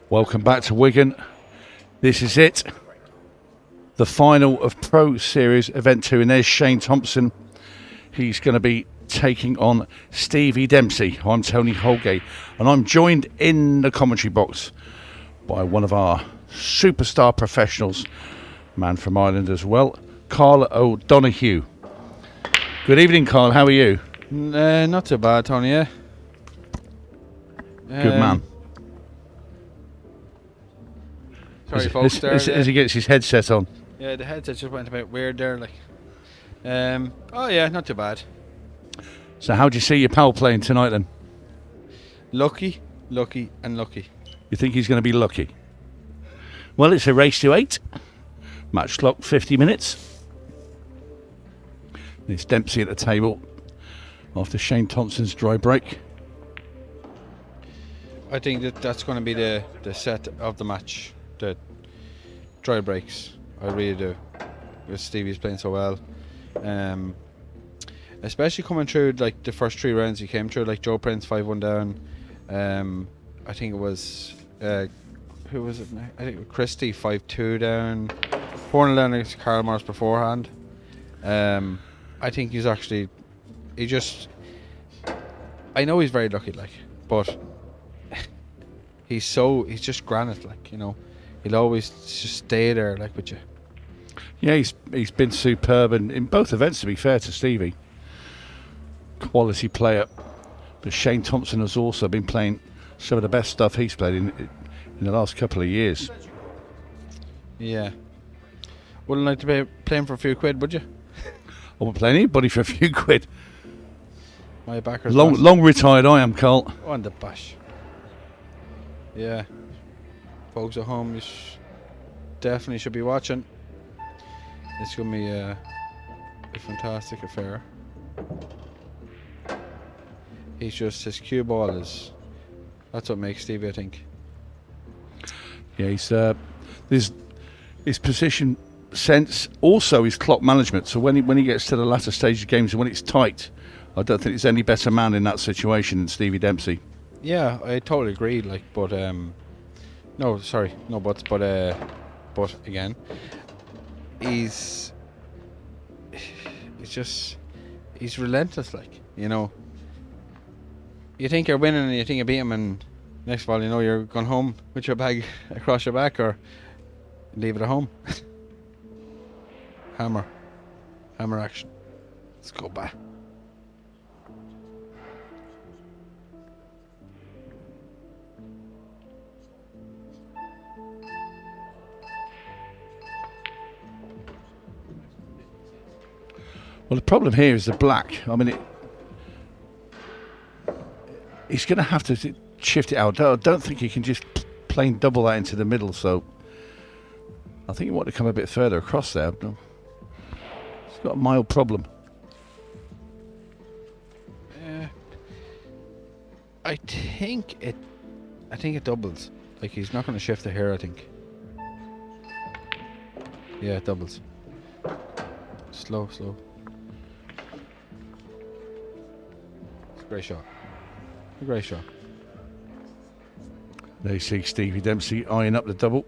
Welcome back to Wigan. This is it. The final of Pro Series Event 2. And there's Shane Thompson. He's going to be taking on Stevie Dempsey. I'm Tony Holgate. And I'm joined in the commentary box by one of our superstar professionals, man from Ireland as well, Carl O'Donoghue. Good evening, Carl. How are you? Not too bad, Tony, yeah. Good man. Sorry, folks, there. As he gets his headset on. Yeah, the headset just went a bit weird there, like. Oh yeah, not too bad. So how do you see your pal playing tonight then? Lucky, and lucky. You think he's going to be lucky? Well, it's a race to 8. Match clock 50 minutes. It's Dempsey at the table after Shane Thompson's dry break. I think that's going to be the set of the match. The dry breaks. I really do. Because Stevie's playing so well. Especially coming through like the first 3 rounds he came through, like Joe Prince 5-1 down. I think it was who was it? I think it was Christie 5-2 down. 4-0 down against Karl Morris beforehand. I think he's actually I know he's very lucky, like, but he's just granite, like, you know. He'll always just stay there, like, with you. Yeah, he's been superb, and in both events, to be fair to Stevie. Quality player. But Shane Thompson has also been playing some of the best stuff he's played in the last couple of years. Yeah. Wouldn't like to be playing for a few quid, would you? I won't play anybody for a few quid. My backers. Long retired I am, Carl. On the bash. Yeah. Folks at home, you definitely should be watching. It's going to be a fantastic affair. His cue ball that's what makes Stevie, I think. Yeah, his position sense, also his clock management. So when he gets to the latter stage of games and when it's tight, I don't think there's any better man in that situation than Stevie Dempsey. Yeah, I totally agree. Like, but but again, he's relentless. Like, you know, you think you're winning and you think you beat him, and next of all, you know, you're going home with your bag across your back or leave it at home. Hammer action. Let's go back. Well, the problem here is the black. I mean, he's going to have to shift it out. I don't think he can just plain double that into the middle. So I think you want to come a bit further across there. He's got a mild problem. I think it doubles. Like, he's not going to shift it here, I think. Yeah, it doubles. Slow. Great shot. A great shot. There you see Stevie Dempsey eyeing up the double.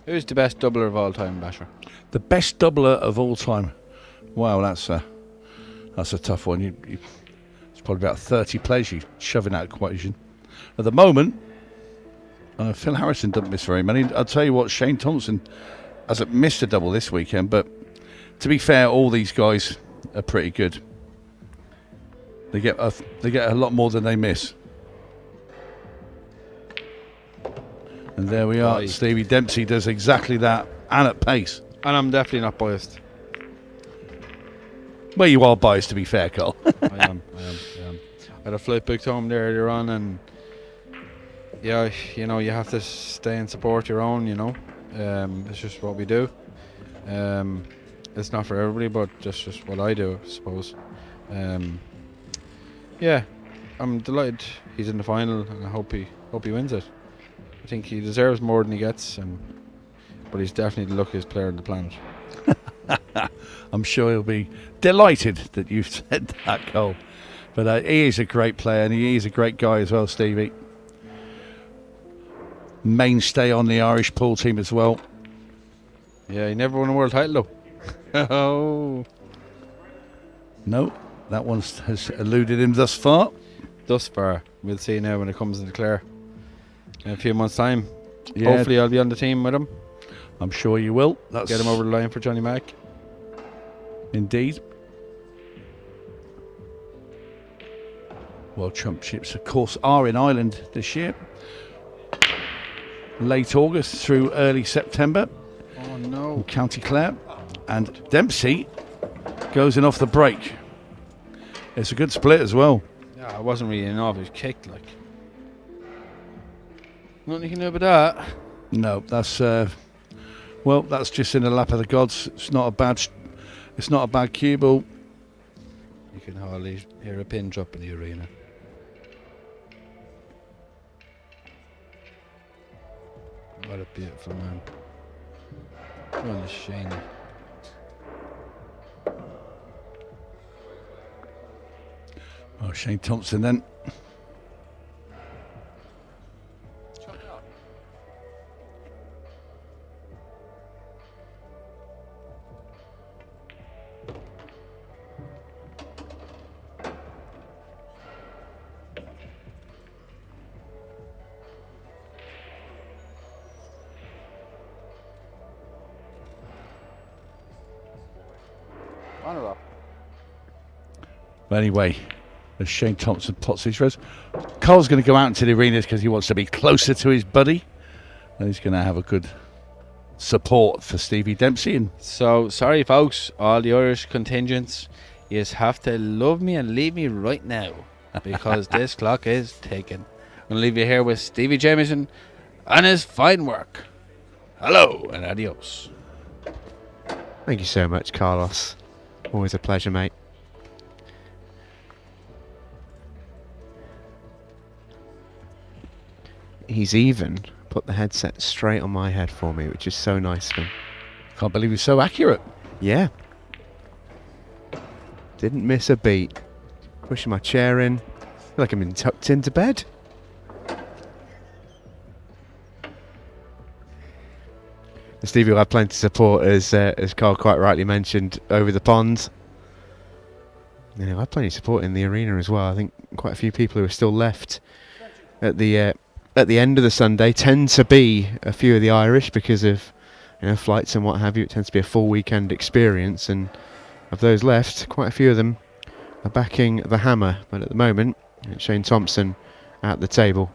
Who's the best doubler of all time, Basher? The best doubler of all time. Wow, that's a tough one. It's probably about 30 players you shove in that equation. At the moment, Phil Harrison doesn't miss very many. I'll tell you what, Shane Thompson hasn't missed a double this weekend, but to be fair, all these guys are pretty good. They get a lot more than they miss. And there we are. Stevie Dempsey does exactly that, and at pace. And I'm definitely not biased. Well, you are biased, to be fair, Carl. I am. I had a flight booked home there earlier on, and yeah, you know, you have to stay and support your own, you know. It's just what we do. It's not for everybody, but that's just what I do, I suppose. Yeah, I'm delighted he's in the final, and I hope he wins it. I think he deserves more than he gets, but he's definitely the luckiest player on the planet. I'm sure he'll be delighted that you've said that, Cole. But he is a great player, and he is a great guy as well, Stevie. mainstay on the Irish pool team as well. Yeah, he never won a world title though. Oh. No, that one has eluded him thus far. Thus far. We'll see now when it comes into Clare. In a few months' time. Yeah. Hopefully I'll be on the team with him. I'm sure you will. Get him over the line for Johnny Mack. Indeed. World Championships, of course, are in Ireland this year. Late August through early September. Oh no. In County Clare. And Dempsey goes in off the break. It's a good split as well. Yeah, I wasn't really in off. It was kicked like. Nothing you can do about that. No, that's well, that's just in the lap of the gods. It's not a bad cue ball. You can hardly hear a pin drop in the arena. What a beautiful man. What a shame. Oh, Shane Thompson then. But anyway, as Shane Thompson pots his rose, Carl's going to go out into the arenas because he wants to be closer to his buddy, and he's going to have a good support for Stevie Dempsey. And so sorry, folks, all the Irish contingents, you have to love me and leave me right now because this clock is ticking. I'm going to leave you here with Stevie Jamieson and his fine work. Hello and adios. Thank you so much, Carlos. Always a pleasure, mate. He's even put the headset straight on my head for me, which is so nice of him. can't believe he's so accurate. Yeah. Didn't miss a beat. Pushing my chair in. Feel like I'm tucked into bed. Stevie will have plenty of support, as Carl quite rightly mentioned, over the pond. You know, I have plenty of support in the arena as well. I think quite a few people who are still left at the end of the Sunday tend to be a few of the Irish because of, you know, flights and what have you. It tends to be a full weekend experience, and of those left, quite a few of them are backing the hammer. But at the moment, it's Shane Thompson at the table.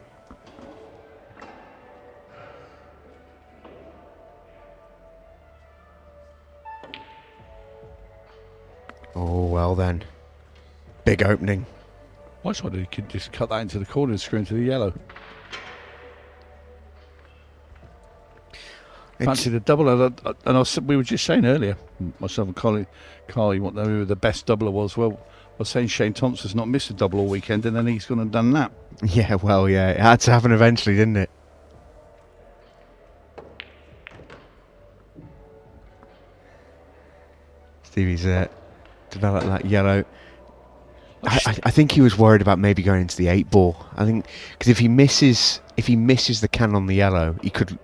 Oh, well then. Big opening. I just wondered he could just cut that into the corner and screw into the yellow. Fancy the double, we were just saying earlier, myself and Carl, you want to know who the best doubler was. Well, I was saying Shane Thompson's not missed a double all weekend, and then he's gone and done that. Yeah, well, yeah, it had to happen eventually, didn't it? Stevie's developed that yellow. I think he was worried about maybe going into the 8-ball. I think because if he misses the can on the yellow, he could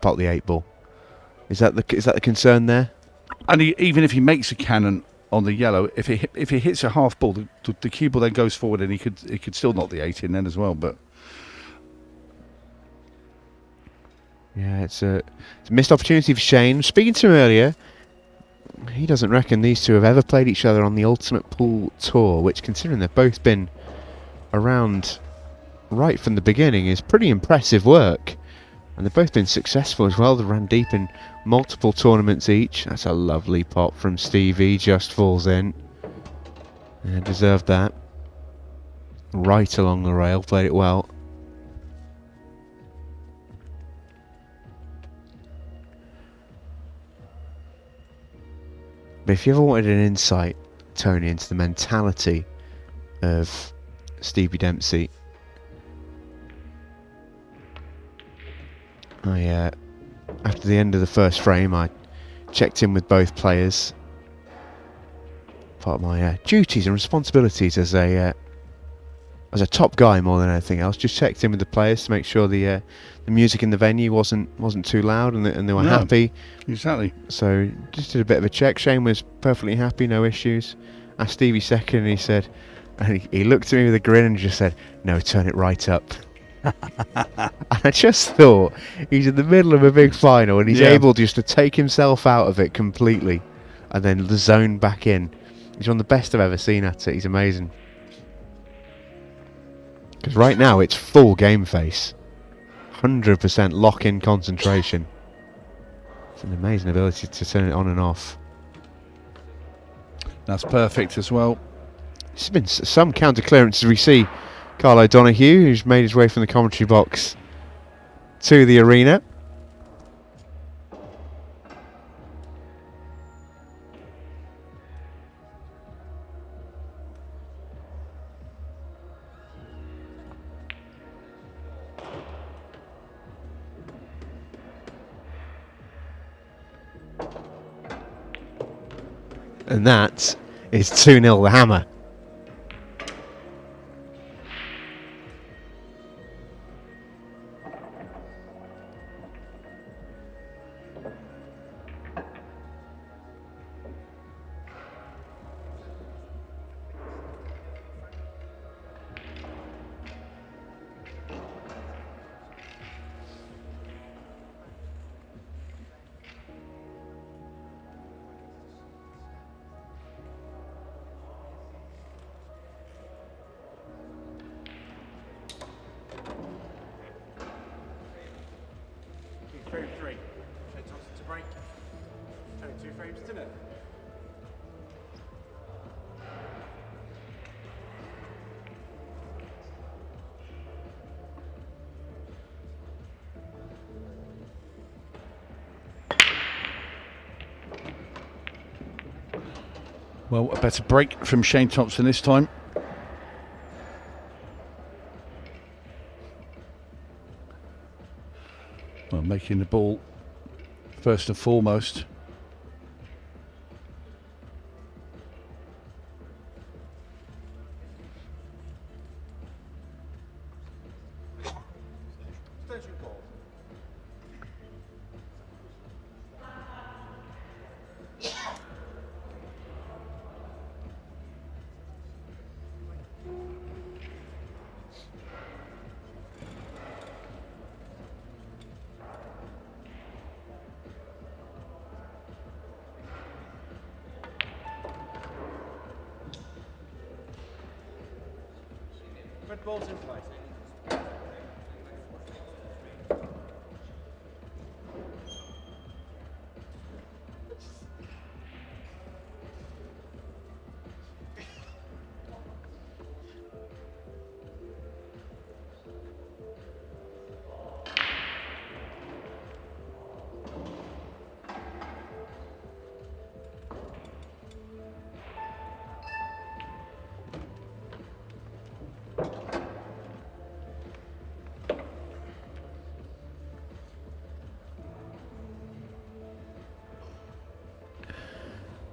pot the 8-ball. Is that the concern there? And even if he makes a cannon on the yellow, if he hits a half ball, the cue ball then goes forward, and he could still knock the 8 in then as well. But yeah, it's a missed opportunity for Shane. Speaking to him earlier, he doesn't reckon these two have ever played each other on the Ultimate Pool Tour, which, considering they've both been around right from the beginning, is pretty impressive work. And they've both been successful as well. They ran deep in multiple tournaments each. That's a lovely pot from Stevie. Just falls in. Yeah, deserved that. Right along the rail. Played it well. But if you ever wanted an insight, Tony, into the mentality of Stevie Dempsey, after the end of the first frame, I checked in with both players. Part of my duties and responsibilities as a as a top guy more than anything else. Just checked in with the players to make sure the music in the venue wasn't too loud and they were happy. Exactly. So just did a bit of a check. Shane was perfectly happy, no issues. Asked Stevie second, and he said, and he looked at me with a grin and just said, "No, turn it right up." And I just thought, he's in the middle of a big final and he's able just to take himself out of it completely and then the zone back in. He's one of the best I've ever seen at it. He's amazing. Because right now it's full game face. 100% lock-in concentration. It's an amazing ability to turn it on and off. That's perfect as well. There's been some counter clearances. We see Carl O'Donoghue, who's made his way from the commentary box to the arena. And that is 2-0 the Hammer. Frame 3. Shane Thompson to break. 22 frames to net. Well, a better break from Shane Thompson this time. Well, making the ball first and foremost. Red ball's in play.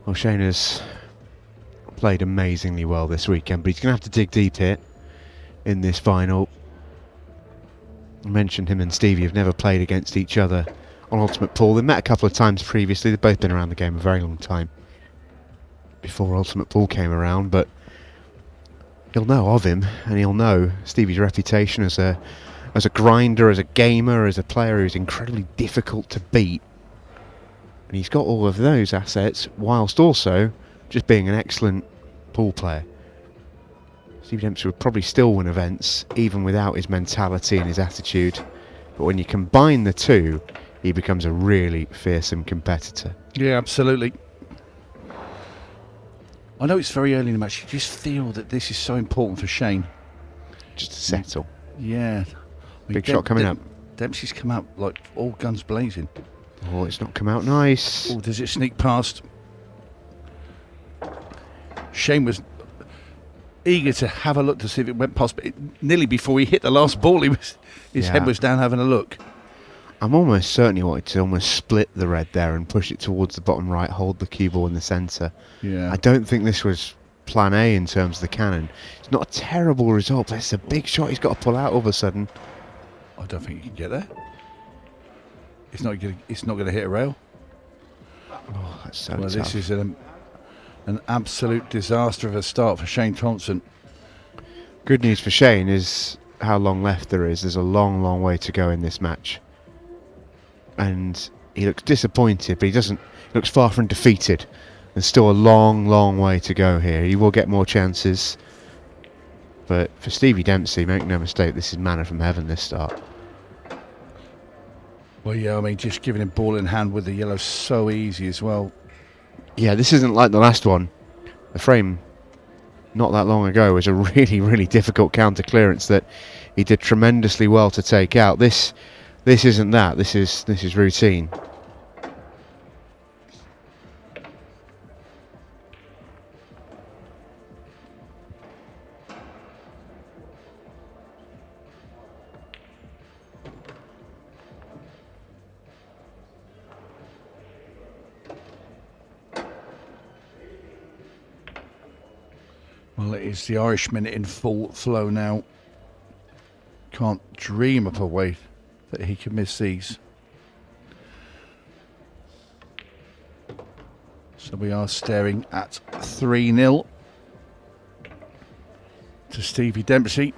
Well, Shane has played amazingly well this weekend, but he's going to have to dig deep here in this final. I mentioned him and Stevie have never played against each other on Ultimate Pool. They met a couple of times previously. They've both been around the game a very long time before Ultimate Pool came around, but he'll know of him, and he'll know Stevie's reputation as a grinder, as a gamer, as a player who's incredibly difficult to beat. And he's got all of those assets whilst also just being an excellent pool player. Stevie Dempsey would probably still win events even without his mentality and his attitude. But when you combine the two, he becomes a really fearsome competitor. Yeah, absolutely. I know it's very early in the match. You just feel that this is so important for Shane. Just to settle. Yeah. Big shot coming up. Dempsey's come out like all guns blazing. Oh, it's not come out nice. Oh, does it sneak past? Shane was eager to have a look to see if it went past, but nearly before he hit the last ball, his head was down having a look. I'm almost certain he wanted to almost split the red there and push it towards the bottom right, hold the cue ball in the centre. Yeah. I don't think this was plan A in terms of the cannon. It's not a terrible result, but it's a big shot he's got to pull out all of a sudden. I don't think he can get there. It's not going to hit a rail. Oh, that's so Well, tough. this is an absolute disaster of a start for Shane Thompson. Good news for Shane is how long left there is. There's a long, long way to go in this match. And he looks disappointed, but he looks far from defeated. There's still a long, long way to go here. He will get more chances. But for Stevie Dempsey, make no mistake, this is manna from heaven, this start. Well, yeah, I mean, just giving him ball in hand with the yellow so easy as well. Yeah, this isn't like the last one. The frame, not that long ago, was a really, really difficult counter clearance that he did tremendously well to take out. This isn't that. This is routine. Well, it is the Irishman in full flow now. Can't dream up a way that he can miss these. So we are staring at 3-0 to Stevie Dempsey.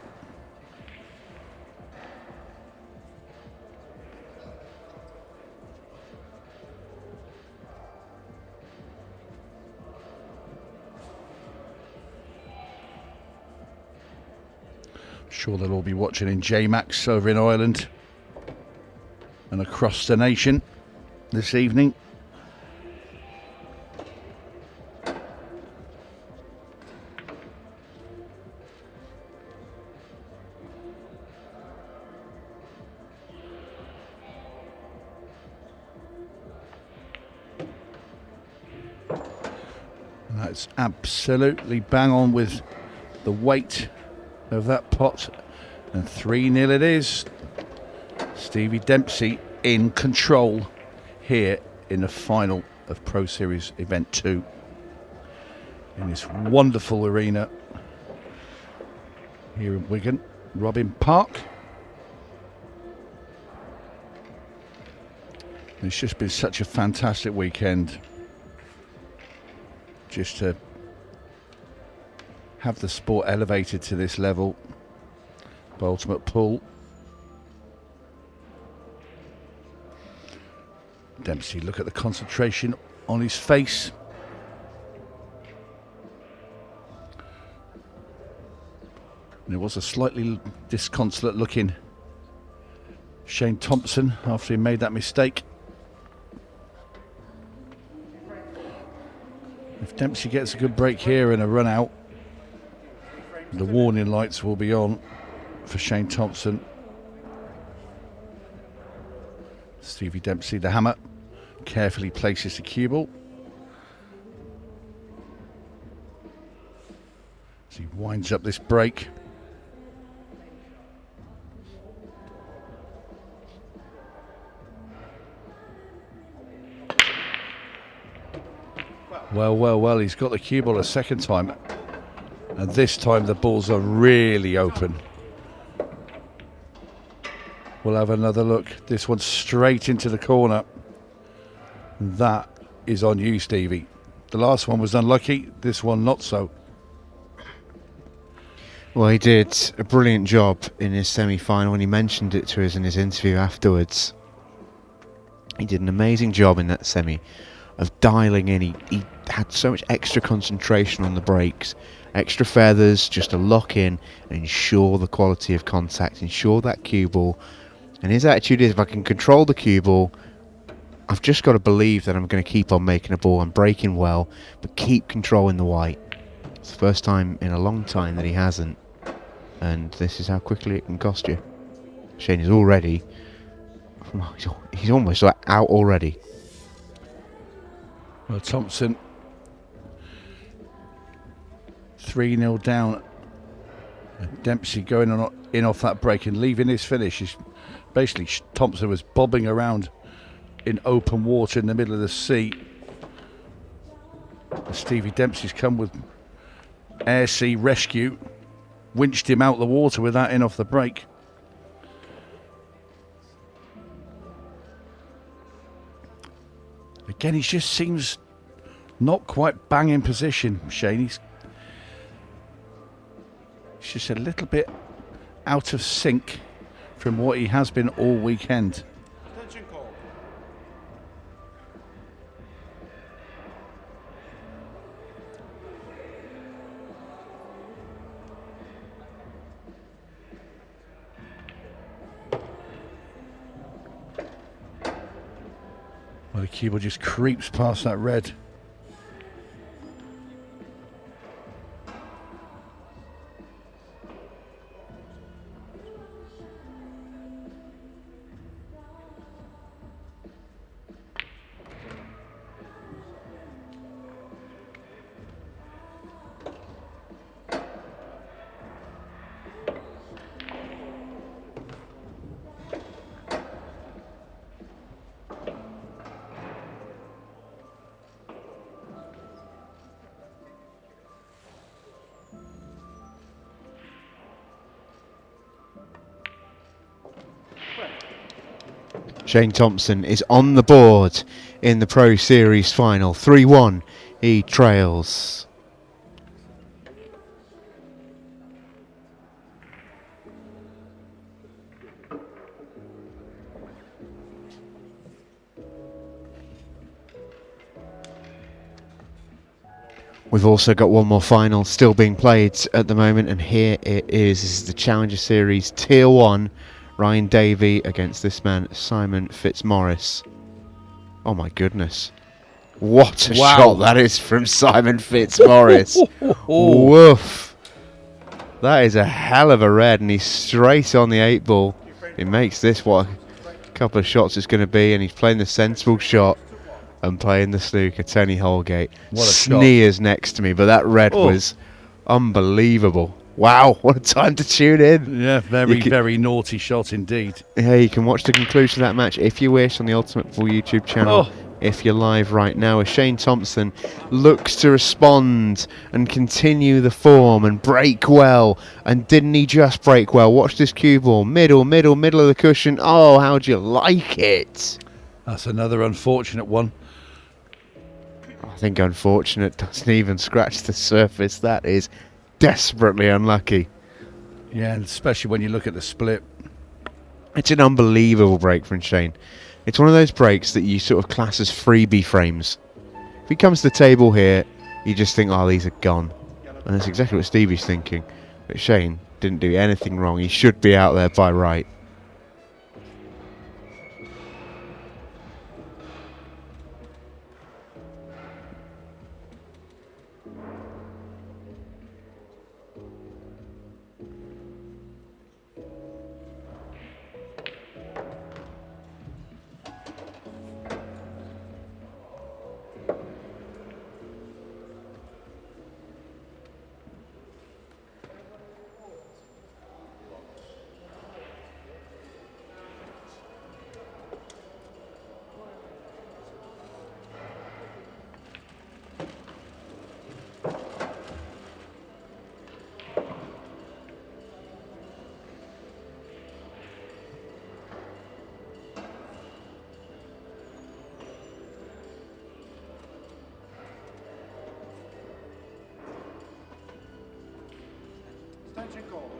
Sure they'll all be watching in JMax over in Ireland and across the nation this evening. And that's absolutely bang on with the weight of that pot, and 3-0 it is. Stevie Dempsey in control here in the final of Pro Series Event 2 in this wonderful arena here in Wigan, Robin Park. It's just been such a fantastic weekend just to have the sport elevated to this level by Ultimate Pool. Dempsey, look at the concentration on his face. And it was a slightly disconsolate looking Shane Thompson after he made that mistake. If Dempsey gets a good break here and a run out, the warning lights will be on for Shane Thompson. Stevie Dempsey, the hammer, carefully places the cue ball as he winds up this break. Well, he's got the cue ball a second time. And this time the balls are really open. We'll have another look. This one's straight into the corner. That is on you, Stevie. The last one was unlucky. This one not so. Well, he did a brilliant job in his semi-final, and he mentioned it to us in his interview afterwards. He did an amazing job in that semi of dialing in. He had so much extra concentration on the breaks, extra feathers just to lock in and ensure the quality of contact, ensure that cue ball. And his attitude is, if I can control the cue ball, I've just got to believe that I'm going to keep on making a ball. I'm breaking well, but keep controlling the white. It's the first time in a long time that he hasn't. And this is how quickly it can cost you. Shane is already... he's almost out already. Well, Thompson 3-0 down. And Dempsey going in off that break and leaving his finish. Is basically, Thompson was bobbing around in open water in the middle of the sea. Stevie Dempsey's come with air sea rescue. Winched him out the water with that in off the break. Again, he just seems not quite bang in position, Shane. He's just a little bit out of sync from what he has been all weekend. Attention call. Well, the cue ball just creeps past that red. Shane Thompson is on the board in the Pro Series final. 3-1, he trails. We've also got one more final still being played at the moment, and here it is. This is the Challenger Series Tier 1. Ryan Davey against this man, Simon Fitzmaurice. Oh my goodness. What a shot that is from Simon Fitzmaurice. Woof. That is a hell of a red, and he's straight on the 8 ball. He makes this what a couple of shots it's going to be, and he's playing the sensible shot and playing the snooker. Tony Holgate What a sneers next to me, but that red was unbelievable. Wow, what a time to tune in. Yeah, very naughty shot indeed. Yeah, you can watch the conclusion of that match if you wish on the Ultimate Pool YouTube channel. If you're live right now, as Shane Thompson looks to respond and continue the form and break well. And didn't he just break well? Watch this cue ball. Middle of the cushion. Oh, how'd you like it? That's another unfortunate one. I think unfortunate doesn't even scratch the surface. That is desperately unlucky. Yeah, and especially when you look at the split. It's an unbelievable break from Shane. It's one of those breaks that you sort of class as freebie frames. If he comes to the table here, you just think, oh, these are gone. And that's exactly what Stevie's thinking. But Shane didn't do anything wrong. He should be out there by right. Attention call.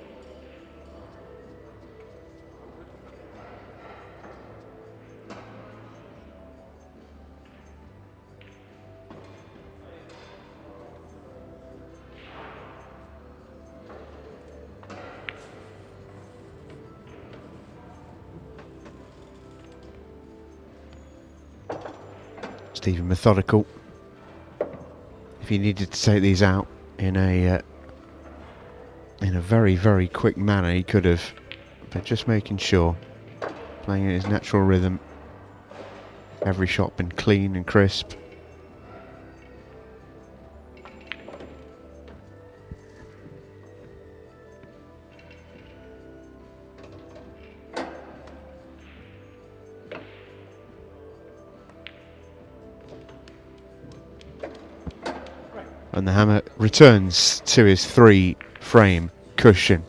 Stephen methodical. If he needed to take these out in a very, very quick manner, he could have. But just making sure, playing in his natural rhythm. Every shot been clean and crisp. and the hammer returns to his 3-frame cushion.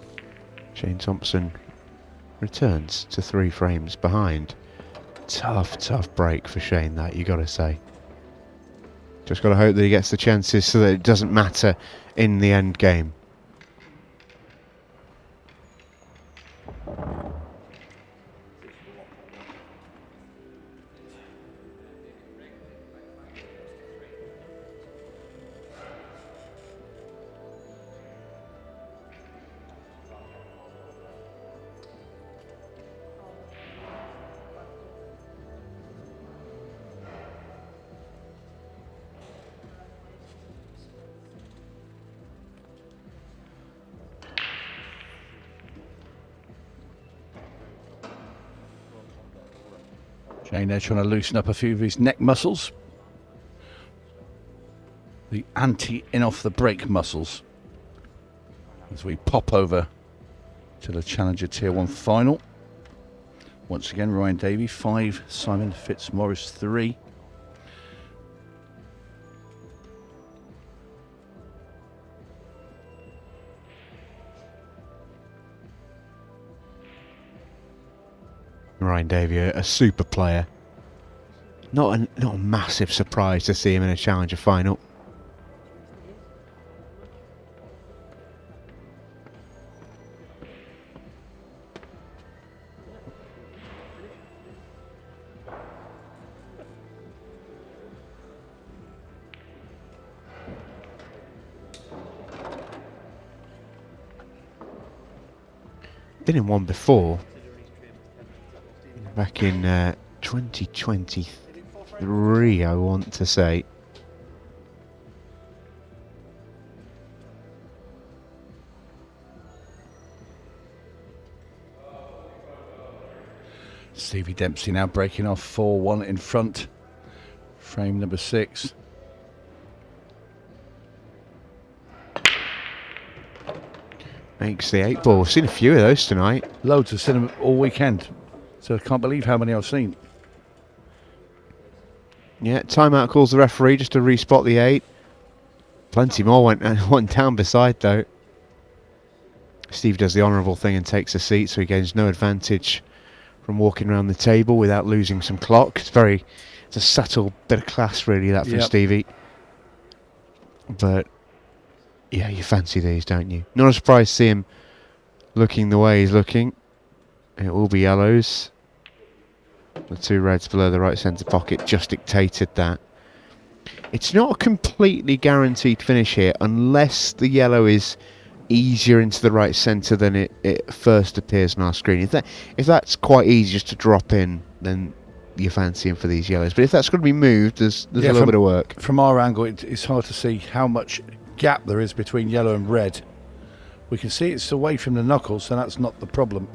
Shane Thompson returns to 3 frames behind. Tough break for Shane, that, you got to say. Just got to hope that he gets the chances so that it doesn't matter in the end game. Shane there trying to loosen up a few of his neck muscles. The anti-in off the break muscles. As we pop over to the Challenger Tier 1 final. Once again, Ryan Davey 5, Simon Fitzmaurice 3. Ryan Davey, a super player. Not a massive surprise to see him in a Challenger final. Been in one before. Back in 2023, I want to say. Stevie Dempsey now breaking off 4-1 in front. Frame number 6. Makes the 8 ball. We've seen a few of those tonight. Loads. I've seen them all weekend. So I can't believe how many I've seen. Yeah, timeout calls the referee just to respot the 8. Plenty more went down beside though. Steve does the honourable thing and takes a seat, so he gains no advantage from walking around the table without losing some clock. It's a subtle bit of class really, that from Stevie. But yeah, you fancy these, don't you? Not a surprise to see him looking the way he's looking. It will be yellows. The 2 reds below the right centre pocket just dictated that. It's not a completely guaranteed finish here unless the yellow is easier into the right centre than it first appears on our screen. If that's quite easy just to drop in, then you're fancying for these yellows. But if that's going to be moved, there's a little bit of work. From our angle, it's hard to see how much gap there is between yellow and red. We can see it's away from the knuckles, so that's not the problem.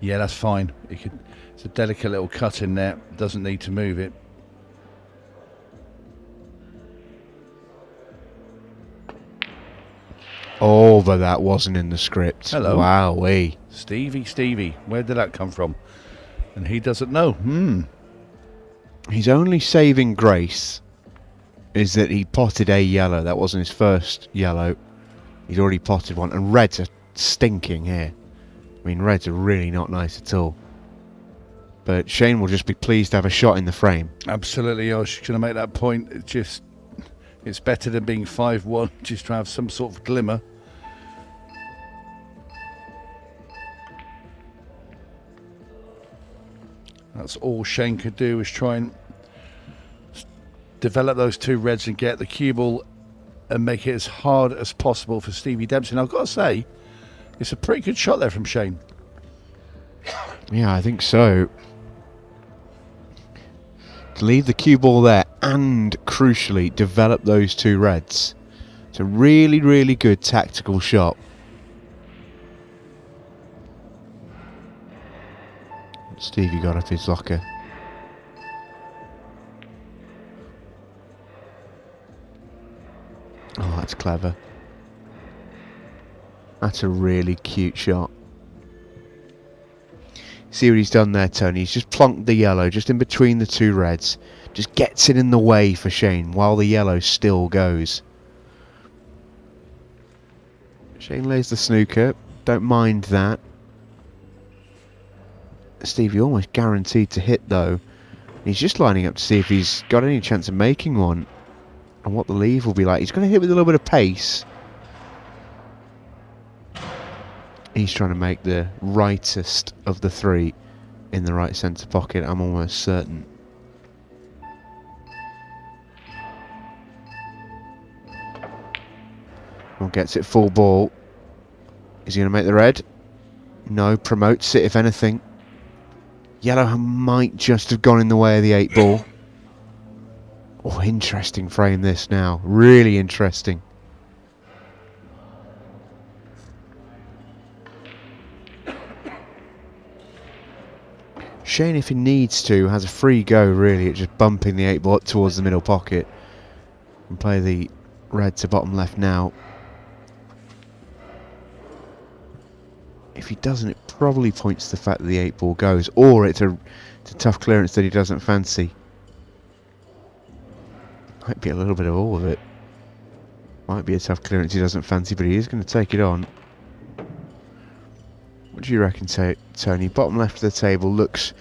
Yeah, that's fine. It's a delicate little cut in there. Doesn't need to move it. Oh, but that wasn't in the script. Hello. Wowee. Stevie. Where did that come from? And he doesn't know. His only saving grace is that he potted a yellow. That wasn't his first yellow. He's already potted one. And reds are stinking here. I mean, reds are really not nice at all. But Shane will just be pleased to have a shot in the frame. Absolutely. I was going to make that point. It's better than being 5-1, just to have some sort of glimmer. That's all Shane could do, was try and develop those 2 reds and get the cue ball and make it as hard as possible for Stevie Dempsey. And I've got to say, it's a pretty good shot there from Shane. Yeah, I think so. To leave the cue ball there and, crucially, develop those 2 reds. It's a really, really good tactical shot. Stevie got up his locker. Oh, that's clever. That's a really cute shot. See what he's done there, Tony? He's just plonked the yellow just in between the two reds. Just gets it in the way for Shane while the yellow still goes. Shane lays the snooker. Don't mind that. Stevie almost guaranteed to hit though. He's just lining up to see if he's got any chance of making one and what the leave will be like. He's going to hit with a little bit of pace. He's trying to make the rightest of the three in the right centre pocket, I'm almost certain. Well, gets it full ball. Is he going to make the red? No, promotes it if anything. Yellow might just have gone in the way of the 8 ball. Oh, interesting frame this now. Really interesting. Shane, if he needs to, has a free go really at just bumping the 8 ball up towards the middle pocket. And play the red to bottom left now. If he doesn't, it probably points to the fact that the 8 ball goes, or it's a tough clearance that he doesn't fancy. Might be a little bit of all of it. Might be a tough clearance he doesn't fancy, but he is going to take it on. What do you reckon, Tony? Bottom left of the table looks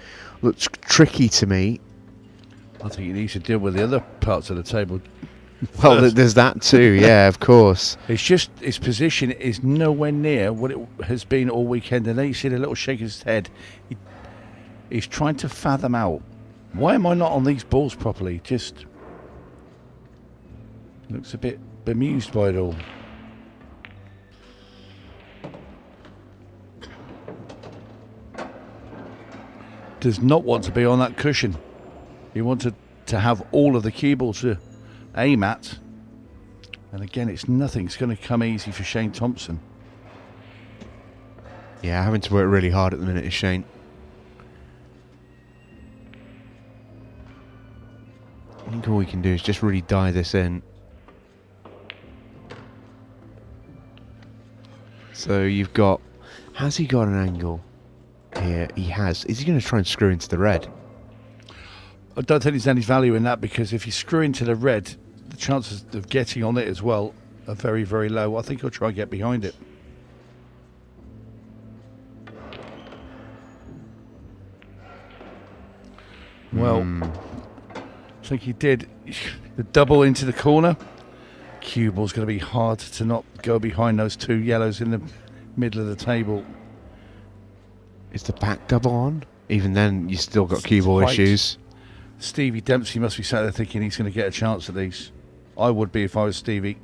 tricky to me. I think he needs to deal with the other parts of the table. Well, there's that too, yeah, of course. It's just his position is nowhere near what it has been all weekend, and then you see the little shake of his head. He's trying to fathom out, why am I not on these balls properly? Just looks a bit bemused by it all. Does not want to be on that cushion. He wanted to have all of the cue balls to aim at, and again it's nothing. It's going to come easy for Shane Thompson. Yeah, having to work really hard at the minute is Shane. I think all we can do is just really die this in. So you've got, has he got an angle here? He has. Is he going to try and screw into the red? I don't think there's any value in that, because if you screw into the red, the chances of getting on it as well are very, very low. I think he'll try and get behind it. Well, I think he did. The double into the corner. Cue ball's going to be hard to not go behind those two yellows in the middle of the table. Is the back double on? Even then, you still got cue ball Quite. issues. Stevie Dempsey must be sat there thinking he's going to get a chance at these. I would be if I was Stevie.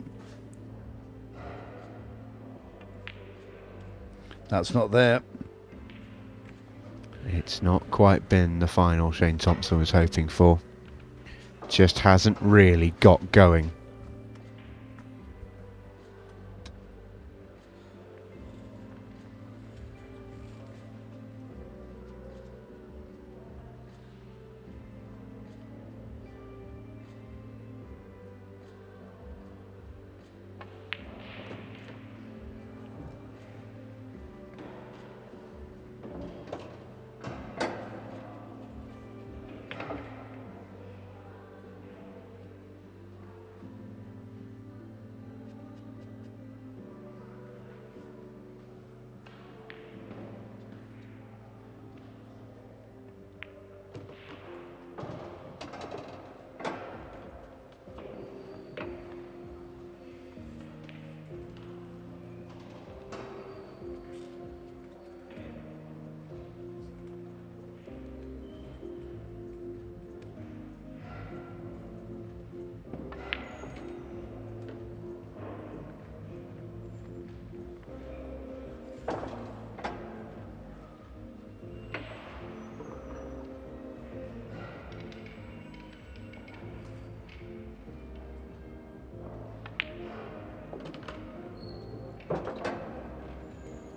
That's not there. It's not quite been the final Shane Thompson was hoping for. Just hasn't really got going.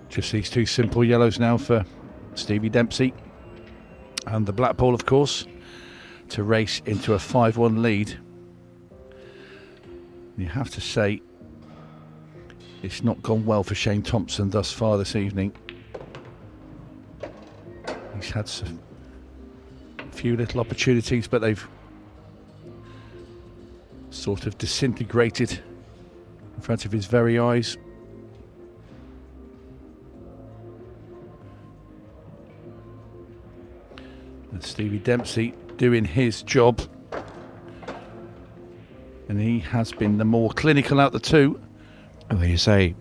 Just these two simple yellows now for Stevie Dempsey. And the black ball, of course, to race into a 5-1 lead. You have to say, it's not gone well for Shane Thompson thus far this evening. He's had a few little opportunities, but they've sort of disintegrated in front of his very eyes. And Stevie Dempsey doing his job. And he has been the more clinical out of the two. Well, you say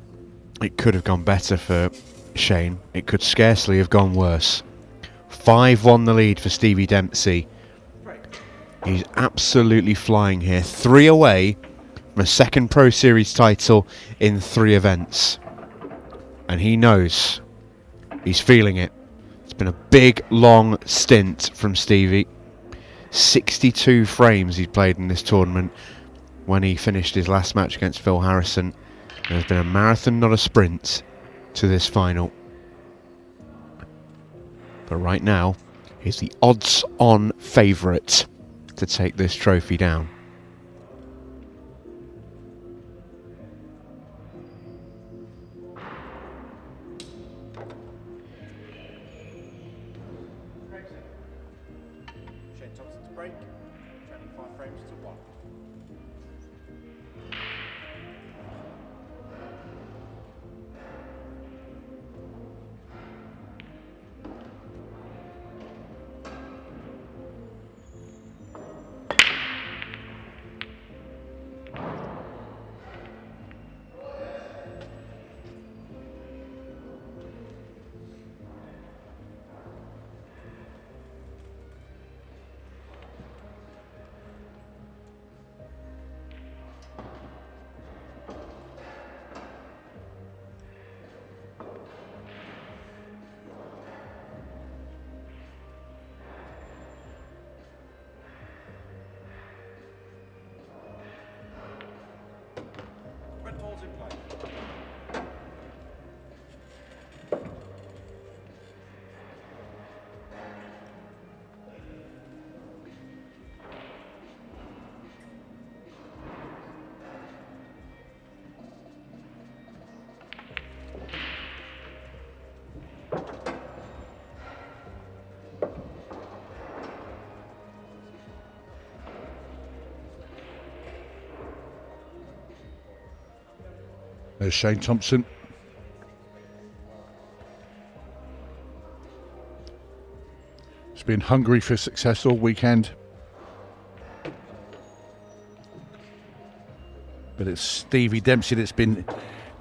it could have gone better for Shane. It could scarcely have gone worse. 5-1 the lead for Stevie Dempsey. He's absolutely flying here. 3 away from a second Pro Series title in 3 events. And he knows. He's feeling it. It's been a big, long stint from Stevie. 62 frames he's played in this tournament when he finished his last match against Phil Harrison. There's been a marathon, not a sprint, to this final. But right now, he's the odds-on favourite to take this trophy down. Shane Thompson to break. Trailing 5 frames to 1. Red ball's in play. There's Shane Thompson. He's been hungry for success all weekend. But it's Stevie Dempsey that's been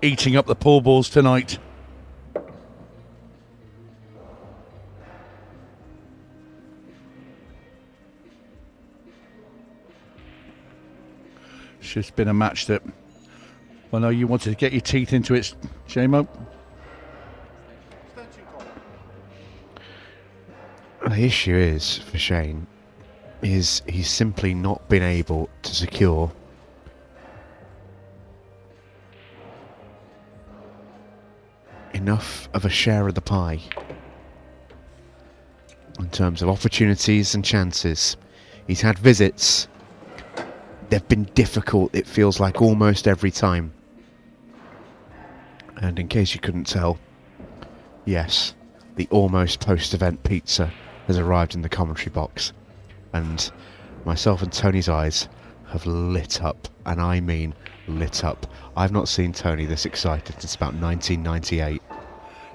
eating up the pool balls tonight. It's just been a match that I know you wanted to get your teeth into it, J-Mo. The issue is, for Shane, is he's simply not been able to secure enough of a share of the pie in terms of opportunities and chances. He's had visits. They've been difficult, it feels like, almost every time. And in case you couldn't tell, yes, the almost post-event pizza has arrived in the commentary box. And myself and Tony's eyes have lit up, and I mean lit up. I've not seen Tony this excited since about 1998.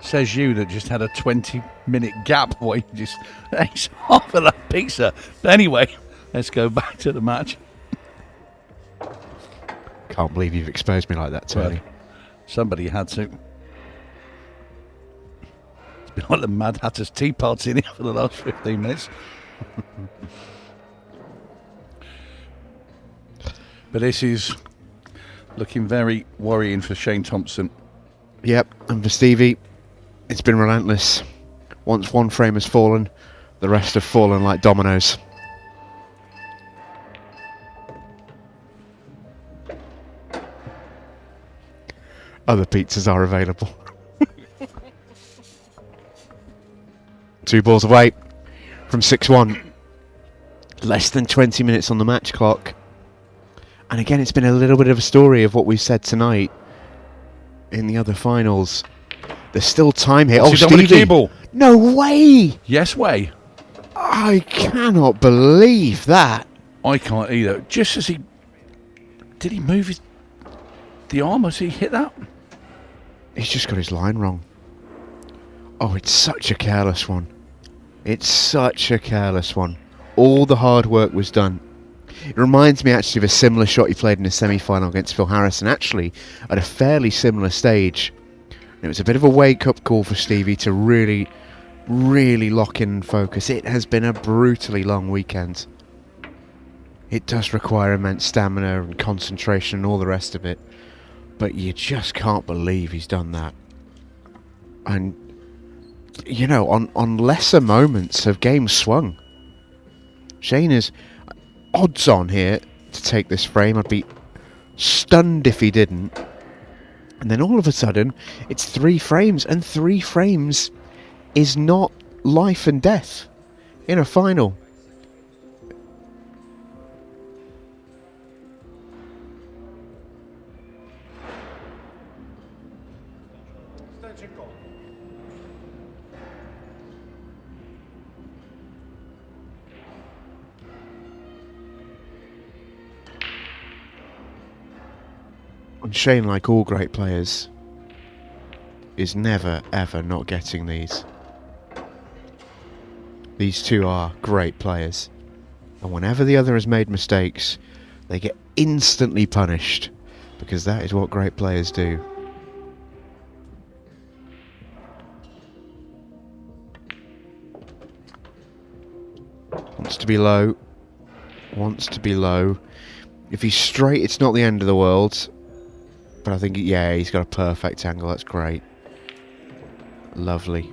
Says you that just had a 20-minute gap while you just ate half of that pizza. But anyway, let's go back to the match. Can't believe you've exposed me like that, Tony. Well, somebody had to. It's been like the Mad Hatter's Tea Party in here for the last 15 minutes. But this is looking very worrying for Shane Thompson. Yep, and for Stevie, it's been relentless. Once one frame has fallen, the rest have fallen like dominoes. Other pizzas are available. 2 balls away from 6-1. Less than 20 minutes on the match clock. And again, it's been a little bit of a story of what we've said tonight in the other finals. There's still time here. What's he done with the cue ball? No way! Yes way. I cannot believe that. I can't either. Just as he... Did he move the arm as he hit that? He's just got his line wrong. Oh, it's such a careless one. It's such a careless one. All the hard work was done. It reminds me actually of a similar shot he played in a semi-final against Phil Harrison, actually at a fairly similar stage. It was a bit of a wake-up call for Stevie to really, really lock in and focus. It has been a brutally long weekend. It does require immense stamina and concentration and all the rest of it. But you just can't believe he's done that. And, you know, on lesser moments have games swung. Shane is odds on here to take this frame. I'd be stunned if he didn't. And then all of a sudden, it's 3 frames. And 3 frames is not life and death in a final. Extension goal. And Shane, like all great players, is never, ever not getting these. These two are great players. And whenever the other has made mistakes, they get instantly punished. Because that is what great players do. Wants to be low. Wants to be low. If he's straight, it's not the end of the world. But I think, yeah, he's got a perfect angle. That's great. Lovely.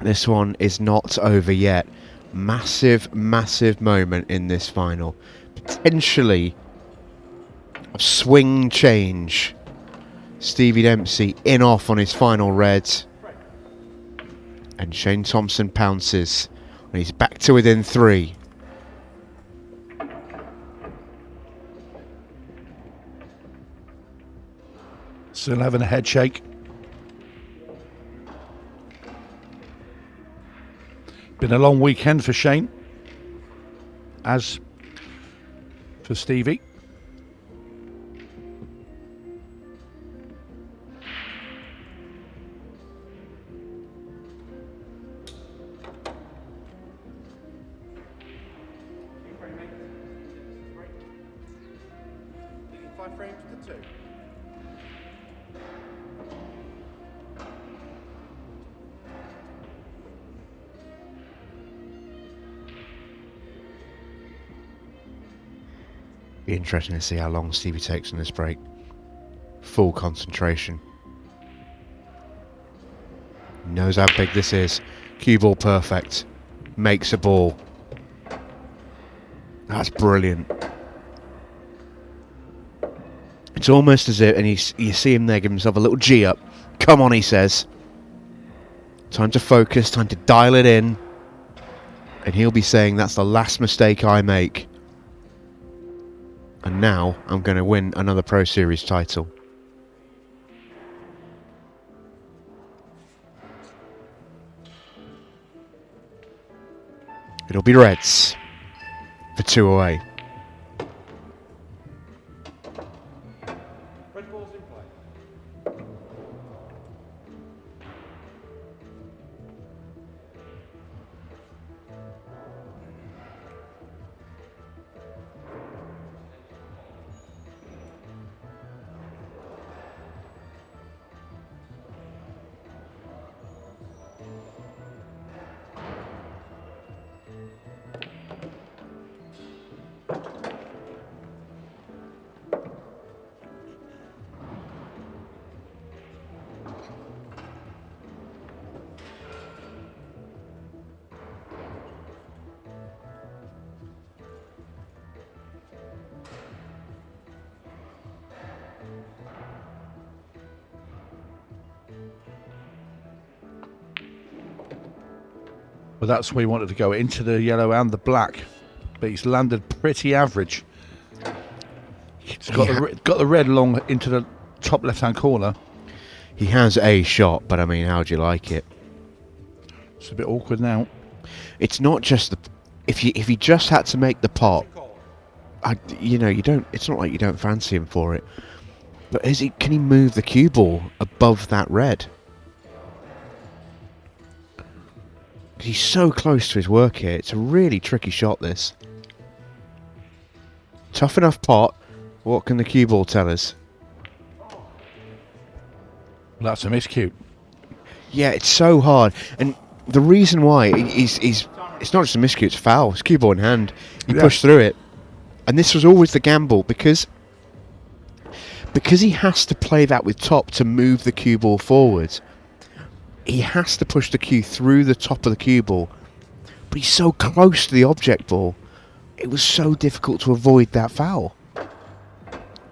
This one is not over yet. Massive, massive moment in this final. Potentially a swing change. Stevie Dempsey in off on his final red. And Shane Thompson pounces. And he's back to within 3. Still having a head shake. Been a long weekend for Shane. As for Stevie. Leading 5 frames to 2. Be interesting to see how long Stevie takes on this break. Full concentration. Knows how big this is. Cue ball perfect. Makes a ball. That's brilliant. It's almost as if, and you see him there give himself a little G up. Come on, he says. Time to focus, time to dial it in. And he'll be saying, that's the last mistake I make. And now I'm going to win another Pro Series title. It'll be Reds for 2 away. Red ball's in play. Well, that's where he wanted to go, into the yellow and the black. But he's landed pretty average. He's got, got the red long into the top left-hand corner. He has a shot, but I mean, how do you like it? It's a bit awkward now. It's not just the... If he just had to make the pot, you don't... It's not like you don't fancy him for it. But can he move the cue ball above that red? He's so close to his work here. It's a really tricky shot, this. Tough enough pot. What can the cue ball tell us? Well, that's a miscue. Yeah, it's so hard. And the reason why is it's not just a miscue, it's a foul. It's cue ball in hand. He pushed through it. And this was always the gamble, because he has to play that with top to move the cue ball forward. He has to push the cue through the top of the cue ball. But he's so close to the object ball. It was so difficult to avoid that foul.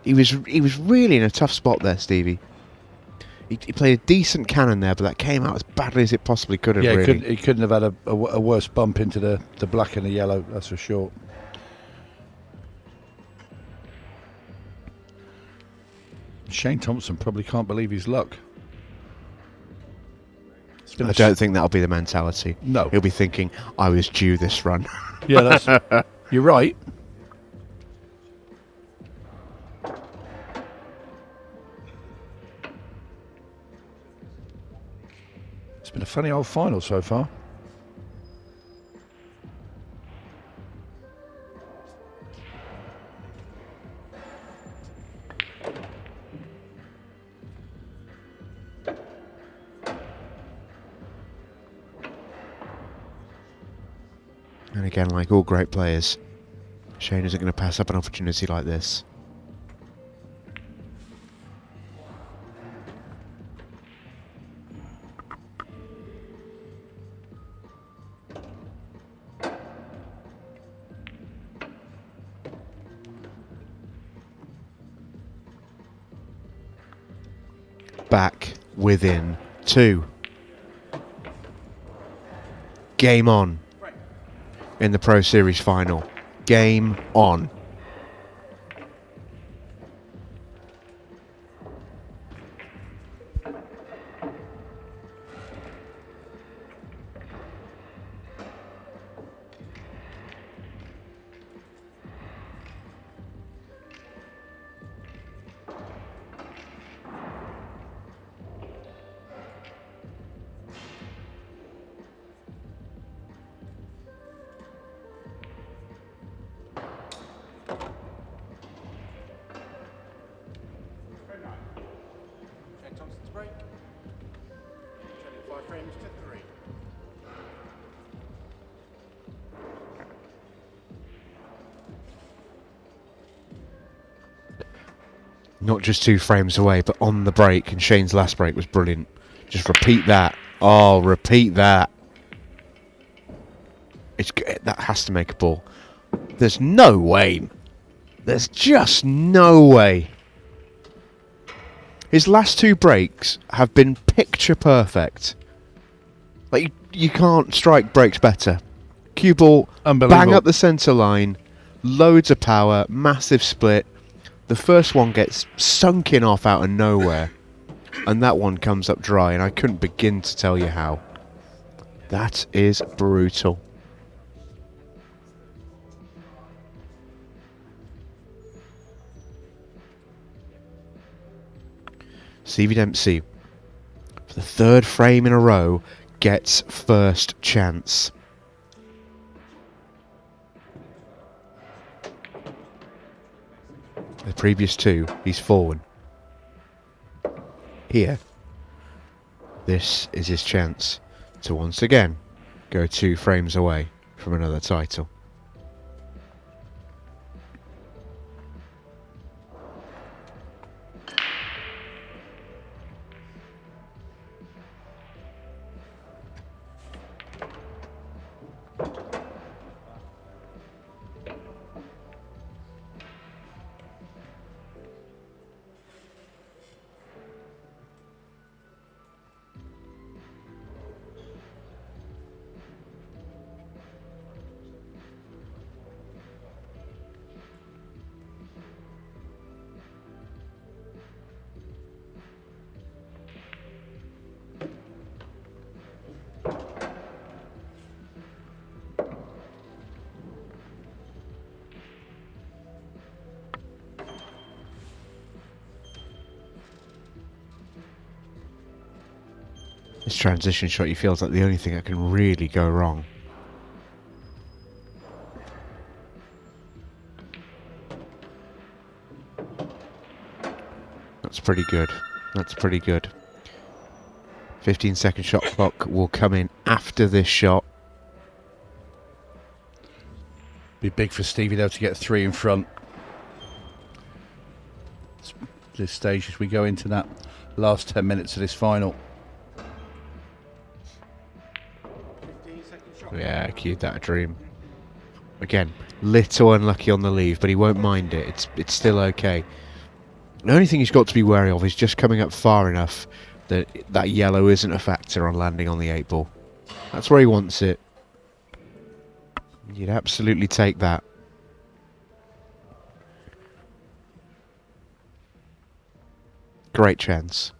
He was really in a tough spot there, Stevie. He played a decent cannon there, but that came out as badly as it possibly could have. Yeah, really. he couldn't have had a worse bump into the black and the yellow, that's for sure. Shane Thompson probably can't believe his luck. I don't think that'll be the mentality. No. He'll be thinking, I was due this run. Yeah, that's... You're right. It's been a funny old final so far. And again, like all great players, Shane isn't going to pass up an opportunity like this. Back within 2. Game on. In the Pro Series final. Game on. Shane Thompson to break. Trailing 5 frames to 3. Not just 2 frames away, but on the break, and Shane's last break was brilliant. Just repeat that. Oh, repeat that. That has to make a ball. There's no way. There's just no way. His last 2 breaks have been picture perfect. Like, you can't strike breaks better. Cue ball, bang up the centre line, loads of power, massive split. The first one gets sunken off out of nowhere, and that one comes up dry, and I couldn't begin to tell you how. That is brutal. Stevie Dempsey, for the 3rd frame in a row, gets first chance. The previous 2, he's fallen. Here, this is his chance to once again go 2 frames away from another title. This transition shot, he feels like the only thing that can really go wrong. That's pretty good. That's pretty good. 15-second shot clock will come in after this shot. Be big for Stevie though to get 3 in front. This stage as we go into that last 10 minutes of this final. 15-second shot. Yeah, cued that a dream. Again, little unlucky on the leave, but he won't mind it. It's still okay. The only thing he's got to be wary of is just coming up far enough that that yellow isn't a factor on landing on the 8 ball. That's where he wants it. You'd absolutely take that. Great chance.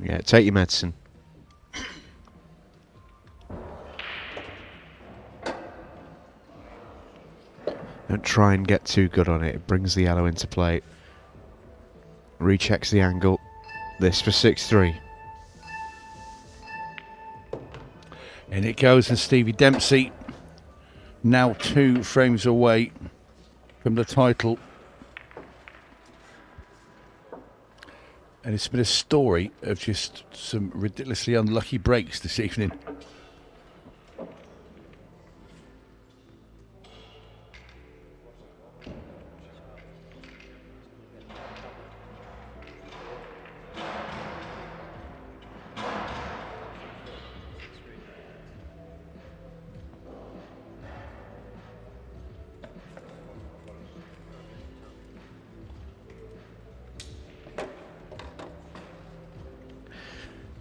Yeah, take your medicine. Don't try and get too good on it. It brings the yellow into play. Rechecks the angle. This for 6-3. And it goes, and Stevie Dempsey now 2 frames away from the title. And it's been a story of just some ridiculously unlucky breaks this evening.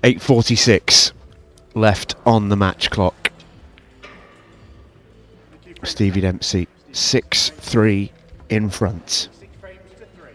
.846 left on the match clock. Stevie Dempsey 6-3 in front. 6 frames to 3.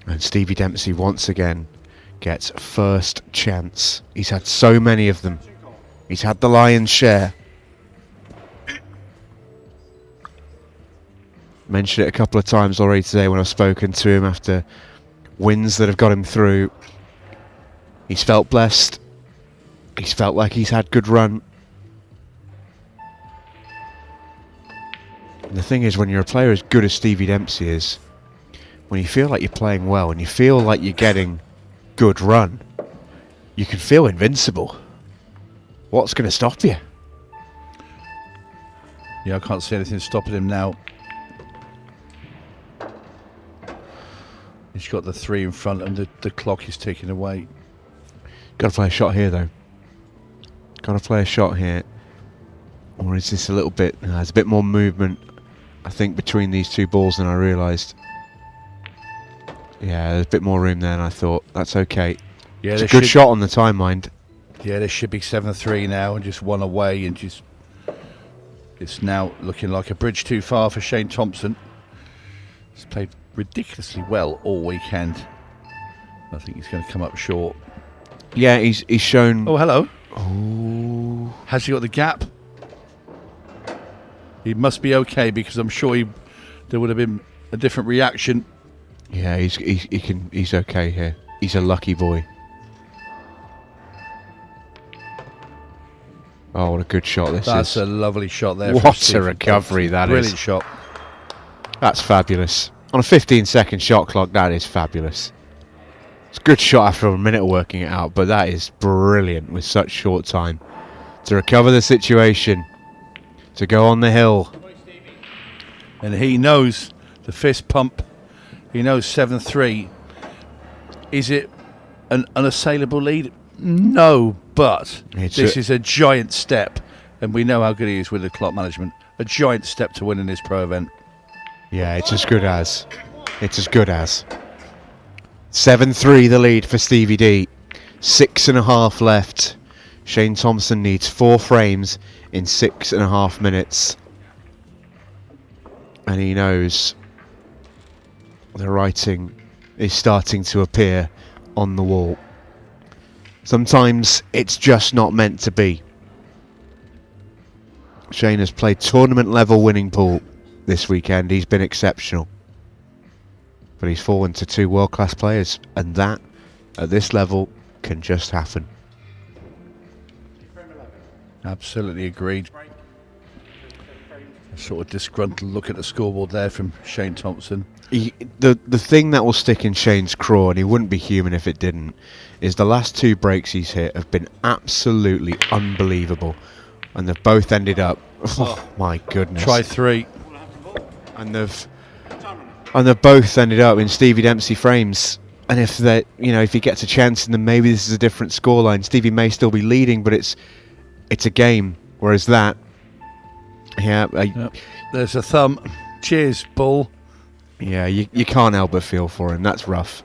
And Stevie Dempsey once again gets first chance. He's had so many of them. He's had the lion's share. Mentioned it a couple of times already today when I've spoken to him after wins that have got him through. He's felt blessed. He's felt like he's had good run. And the thing is, when you're a player as good as Stevie Dempsey is, when you feel like you're playing well and you feel like you're getting good run, you can feel invincible. What's going to stop you? Yeah, I can't see anything stopping him now. He's got the 3 in front and the clock is ticking away. Got to play a shot here, though. Got to play a shot here. Or is this a little bit... there's a bit more movement, I think, between these 2 balls than I realised. Yeah, there's a bit more room there than I thought. That's okay. Yeah, it's a good shot on the time, mind. Yeah, there should be 7-3 now and just 1 away, and just it's now looking like a bridge too far for Shane Thompson. He's played ridiculously well all weekend. I think he's going to come up short. Yeah, he's shown... Oh, hello. Oh. Has he got the gap? He must be okay, because I'm sure there would have been a different reaction. Yeah, he's okay here. He's a lucky boy. Oh, what a good shot this is. That's a lovely shot there. What a recovery that is. Brilliant shot. That's fabulous. On a 15-second shot clock, that is fabulous. It's a good shot after a minute of working it out, but that is brilliant with such short time. To recover the situation, to go on the hill. And he knows the fist pump. He knows 7-3. Is it an unassailable lead? No, but this is a giant step, and we know how good he is with the clock management. A giant step to winning this pro event. Yeah, it's as good as. It's as good as. 7-3 the lead for Stevie D. 6.5 left. Shane Thompson needs 4 frames in 6.5 minutes. And he knows the writing is starting to appear on the wall. Sometimes it's just not meant to be. Shane has played tournament level winning pool this weekend. He's been exceptional. But he's fallen to 2 world-class players, and that, at this level, can just happen. Absolutely agreed. A sort of disgruntled look at the scoreboard there from Shane Thompson. The thing that will stick in Shane's craw, and he wouldn't be human if it didn't, is the last 2 breaks he's hit have been absolutely unbelievable. And they've both ended up, oh my goodness. Try 3. And they've both ended up in Stevie Dempsey frames. And if he gets a chance, then maybe this is a different scoreline. Stevie may still be leading, but it's a game. Whereas that, There's a thumb. Cheers, Bull. Yeah, you can't help but feel for him. That's rough.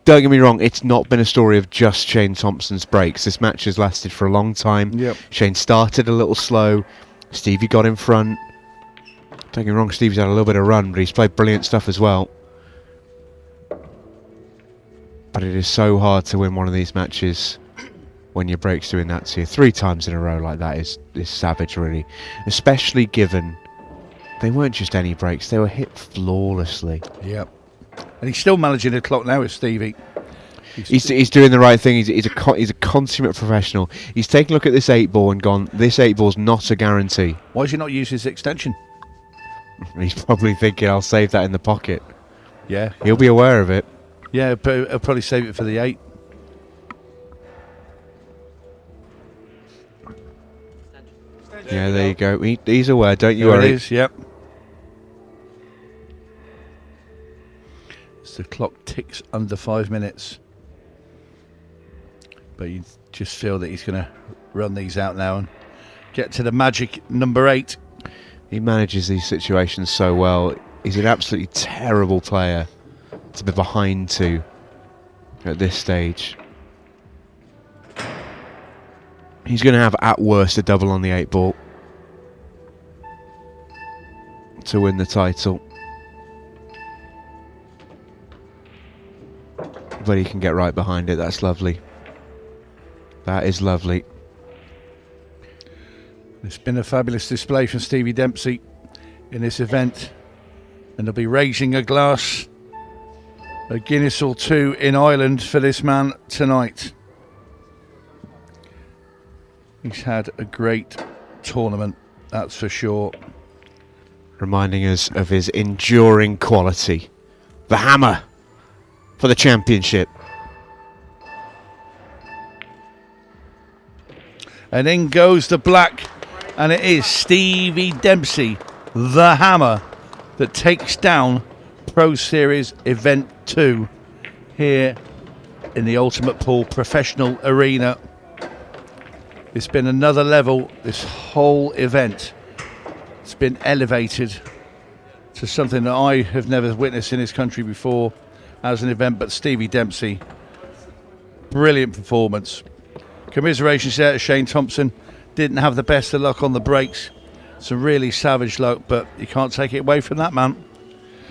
Don't get me wrong, it's not been a story of just Shane Thompson's breaks. This match has lasted for a long time. Yep. Shane started a little slow. Stevie got in front. Don't get me wrong, Stevie's had a little bit of run, but he's played brilliant stuff as well. But it is so hard to win one of these matches when your break's doing that to you. 3 times in a row like that is savage, really. Especially given they weren't just any breaks, they were hit flawlessly. Yep. And he's still managing the clock now with Stevie. He's doing the right thing. He's a consummate professional. He's taken a look at this 8-ball and gone, this 8-ball's not a guarantee. Why does he not use his extension? He's probably thinking, I'll save that in the pocket. Yeah. He'll be aware of it. Yeah, but he'll probably save it for the 8. Yeah, there you go. He's aware, don't you There worry. it is, yep. As the clock ticks under 5 minutes. But you just feel that he's going to run these out now and get to the magic number 8. He manages these situations so well. He's an absolutely terrible player to be behind to at this stage. He's going to have at worst a double on the 8-ball to win the title. But he can get right behind it. That's lovely. That is lovely. It's been a fabulous display from Stevie Dempsey in this event. And they'll be raising a glass, a Guinness or 2 in Ireland for this man tonight. He's had a great tournament, that's for sure. Reminding us of his enduring quality. The hammer for the championship. And in goes the black, and it is Stevie Dempsey, the hammer, that takes down Pro Series Event 2 here in the Ultimate Pool Professional Arena. It's been another level, this whole event. It's been elevated to something that I have never witnessed in this country before as an event, but Stevie Dempsey, brilliant performance. Commiserations there to Shane Thompson. Didn't have the best of luck on the breaks. Some really savage luck, but you can't take it away from that man.